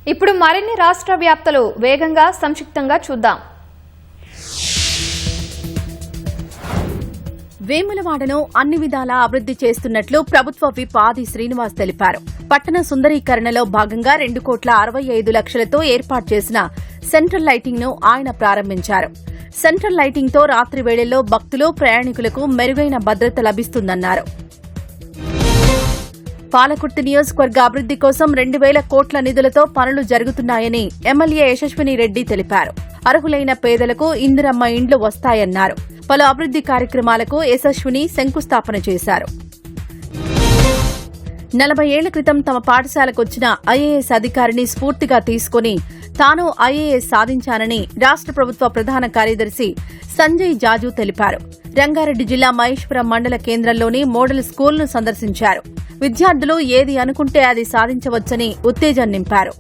ఇప్పుడు మరిన్ని రాష్ట్ర వ్యాప్తలు వేగంగా సంక్షిప్తంగా చూద్దాం. వేములవాడను అన్ని విధాలా అభివృద్ది చేస్తున్నట్లు ప్రభుత్వ విప్ ఆది శ్రీనివాస్ తెలిపారు. పట్టణ సుందరీకరణలో భాగంగా 2,65,00,000తో ఏర్పాటు చేసిన సెంట్రల్ లైటింగ్ ను ఆయన ప్రారంభించారు. సెంట్రల్ లైటింగ్ తో రాత్రి వేళల్లో భక్తులు, ప్రయాణికులకు మెరుగైన భద్రత లభిస్తుందన్నారు. పాలకుర్తి నియోజకవర్గ అభివృద్ది కోసం 2,000 కోట్ల నిధులతో పనులు జరుగుతున్నాయని ఎమ్మెల్యే యశస్విని రెడ్డి తెలిపారు. అర్హులైన పేదలకు ఇందిరమ్మ ఇండ్లు వస్తాయన్నారు. పలు అభివృద్ది కార్యక్రమాలకు యశస్విని శంకుస్థాపన చేశారు. 40 ఏళ్ల క్రితం తమ పాఠశాలకొచ్చిన ఐఏఎస్ అధికారిని స్ఫూర్తిగా తీసుకుని తాను ఐఏఎస్ సాధించానని రాష్ట్ర ప్రభుత్వ ప్రధాన కార్యదర్శి సంజయ్ జాజు తెలిపారు. రంగారెడ్డి జిల్లా మహేశ్వరం మండల కేంద్రంలోని మోడల్ స్కూల్ను సందర్శించారు. విద్యార్థులు ఏది అనుకుంటే అది సాధించవచ్చని ఉత్తేజం నింపారు.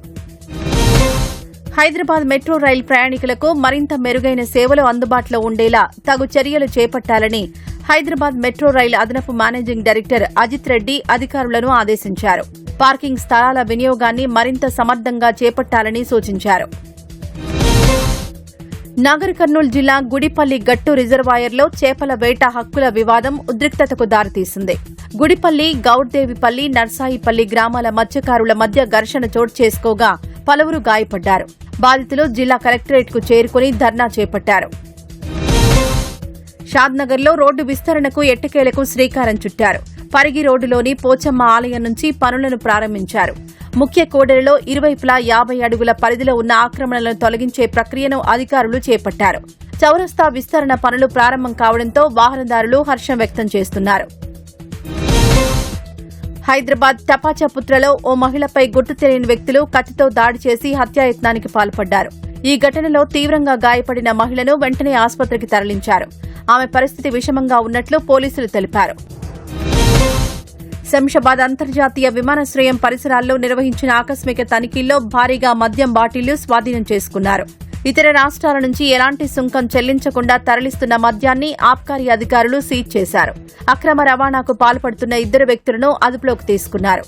హైదరాబాద్ మెట్రో రైలు ప్రయాణికులకు మరింత మెరుగైన సేవలు అందుబాటులో ఉండేలా తగు చర్యలు చేపట్టాలని హైదరాబాద్ మెట్రో రైలు అదనపు మేనేజింగ్ డైరెక్టర్ అజిత్ రెడ్డి అధికారులను ఆదేశించారు. పార్కింగ్ స్థలాల వినియోగాన్ని మరింత సమర్థంగా చేపట్టాలని సూచించారు. నాగర్ కర్నూలు జిల్లా గుడిపల్లి గట్టు రిజర్వాయర్లో చేపల వేట హక్కుల వివాదం ఉద్రిక్తతకు దారితీసింది. గుడిపల్లి, గౌడ్దేవిపల్లి, నర్సాయిపల్లి గ్రామాల మత్స్యకారుల మధ్య ఘర్షణ చోటు చేసుకోగా పలువురు గాయపడ్డారు. బాధితులు జిల్లా కలెక్టరేట్కు చేరుకుని ధర్నా చేపట్టారు. షాద్నగర్లో రోడ్డు విస్తరణకు ఎట్టకేలకు శ్రీకారం చుట్టారు. పరిగి రోడ్డులోని పోచమ్మ ఆలయం నుంచి పనులను ప్రారంభించారు. ముఖ్య కూడలిలో ఇరువైపులా 50 అడుగుల పరిధిలో ఉన్న ఆక్రమణలను తొలగించే ప్రక్రియను అధికారులు చేపట్టారు. చౌరస్తా విస్తరణ పనులు ప్రారంభం కావడంతో వాహనదారులు హర్షం వ్యక్తం చేస్తున్నారు. హైదరాబాద్ టపాచాపుత్రలో ఓ మహిళపై గుర్తు తెలియని వ్యక్తులు కత్తితో దాడి చేసి హత్యాయత్నానికి పాల్పడ్డారు. ఈ ఘటనలో తీవ్రంగా గాయపడిన మహిళను వెంటనే ఆసుపత్రికి తరలించారు. ఆమె పరిస్థితి విషమంగా ఉన్నట్లు పోలీసులు తెలిపారు. శంషాబాద్ అంతర్జాతీయ విమానాశ్రయం పరిసరాల్లో నిర్వహించిన ఆకస్మిక తనిఖీల్లో భారీగా మద్యం బాటిళ్లు స్వాధీనం చేసుకున్నారు. ఇతర రాష్ట్రాల నుంచి ఎలాంటి సుంకం చెల్లించకుండా తరలిస్తున్న మద్యాన్ని ఆబ్కారీ అధికారులు సీజ్ చేశారు. అక్రమ రవాణాకు పాల్పడుతున్న 2 వ్యక్తులను అదుపులోకి తీసుకున్నారు.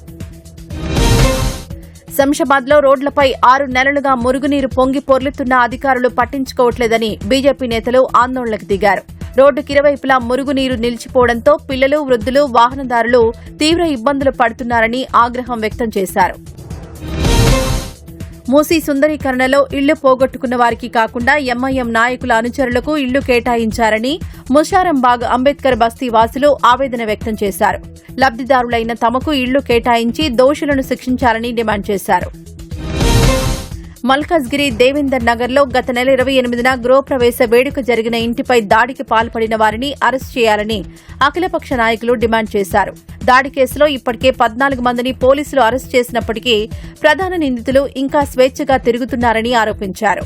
శంషాబాద్లో రోడ్లపై 6 నెలలుగా మురుగునీరు పొంగి పొర్లుతున్న అధికారులు పట్టించుకోవట్లేదని బీజేపీ నేతలు ఆందోళనకు దిగారు. రోడ్డుకి ఇరువైపులా మురుగునీరు నిలిచిపోవడంతో పిల్లలు, వృద్ధులు, వాహనదారులు తీవ్ర ఇబ్బందులు పడుతున్నారని ఆగ్రహం వ్యక్తం చేశారు. మూసీ సుందరీకరణలో ఇళ్లు పోగొట్టుకున్న వారికి కాకుండా ఎంఐఎం నాయకుల అనుచరులకు ఇళ్లు కేటాయించారని ముషారంబాగ్ అంబేద్కర్ బస్తీ వాసులు ఆవేదన వ్యక్తం చేశారు. లబ్దిదారులైన తమకు ఇళ్లు కేటాయించి దోషులను శిక్షించాలని డిమాండ్ చేశారు. మల్కాజ్గిరి దేవేందర్ నగర్లో గత నెల 28న గృహప్రవేశ వేడుక జరిగిన ఇంటిపై దాడికి పాల్పడిన వారిని అరెస్టు చేయాలని అఖిలపక్ష నాయకులు డిమాండ్ చేశారు. దాడి కేసులో ఇప్పటికే 14 మందిని పోలీసులు అరెస్టు చేసినప్పటికీ ప్రధాన నిందితులు ఇంకా స్వేచ్ఛగా తిరుగుతున్నారని ఆరోపించారు.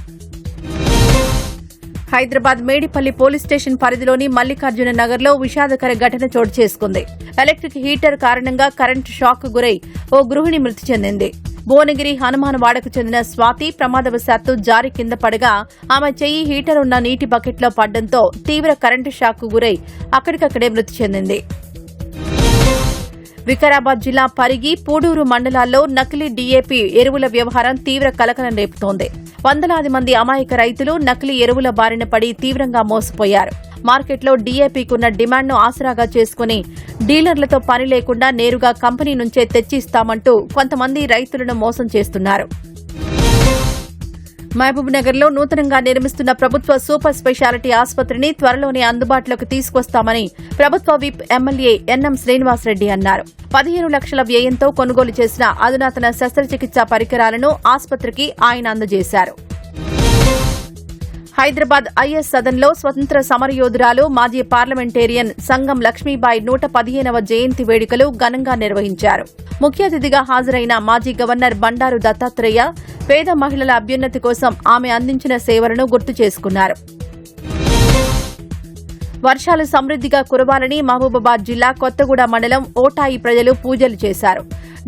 హైదరాబాద్ మేడిపల్లి పోలీస్ స్టేషన్ పరిధిలోని మల్లికార్జున నగర్లో విషాదకర ఘటన చోటు చేసుకుంది. ఎలక్ట్రిక్ హీటర్ కారణంగా కరెంటు షాక్ గురై ఓ గృహిణి మృతి చెందింది. భువనగిరి హనుమాన్వాడకు చెందిన స్వాతి ప్రమాదవశాత్తు జారి కింద పడగా ఆమె చెయ్యి హీటర్ ఉన్న నీటి బకెట్లో పడ్డంతో తీవ్ర కరెంటు షాక్ గురై అక్కడికక్కడే మృతి చెందింది. వికారాబాద్ జిల్లా పరిగి, పూడూరు మండలాల్లో నకిలీ డీఏపీ ఎరువుల వ్యవహారం తీవ్ర కలకలం రేపుతోంది. వందలాది మంది అమాయక రైతులు నకిలీ ఎరువుల బారిన పడి తీవ్రంగా మోసపోయారు. మార్కెట్లో డీఏపీకున్న డిమాండ్ను ఆసరాగా చేసుకుని డీలర్లతో పని లేకుండా నేరుగా కంపెనీ నుంచే తెచ్చిస్తామంటూ కొంతమంది రైతులను మోసం చేస్తున్నారు. మహబూబ్నగర్లో నూతనంగా నిర్మిస్తున్న ప్రభుత్వ సూపర్ స్పెషాలిటీ ఆసుపత్రిని త్వరలోనే అందుబాటులోకి తీసుకొస్తామని ప్రభుత్వ విప్ ఎమ్మెల్యే ఎన్ఎం శ్రీనివాసరెడ్డి అన్నారు. 15 లక్షల వ్యయంతో కొనుగోలు చేసిన అధునాతన శస్త్రచికిత్సా పరికరాలను ఆసుపత్రికి ఆయన అందజేశారు. హైదరాబాద్ ఐఎస్ సదన్లో స్వతంత్ర సమరయోధురాలు మాజీ పార్లమెంటేరియన్ సంగం లక్ష్మీబాయి 115వ జయంతి వేడుకలు ఘనంగా నిర్వహించారు. ముఖ్య అతిథిగా హాజరైన మాజీ గవర్నర్ బండారు దత్తాత్రేయ పేద మహిళల అభ్యున్నతి కోసం ఆమె అందించిన సేవలను గుర్తు చేసుకున్నారు. వర్షాలు సమృద్దిగా కురవాలని మహబూబాబాద్ జిల్లా కొత్తగూడ మండలం ఓటాయి ప్రజలు పూజలు చేశారు.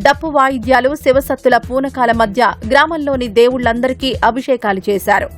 డప్పు వాయిద్యాలు, శివసత్తుల పూనకాల మధ్య గ్రామంలోని దేవుళ్లందరికీ అభిషేకాలు చేశారు.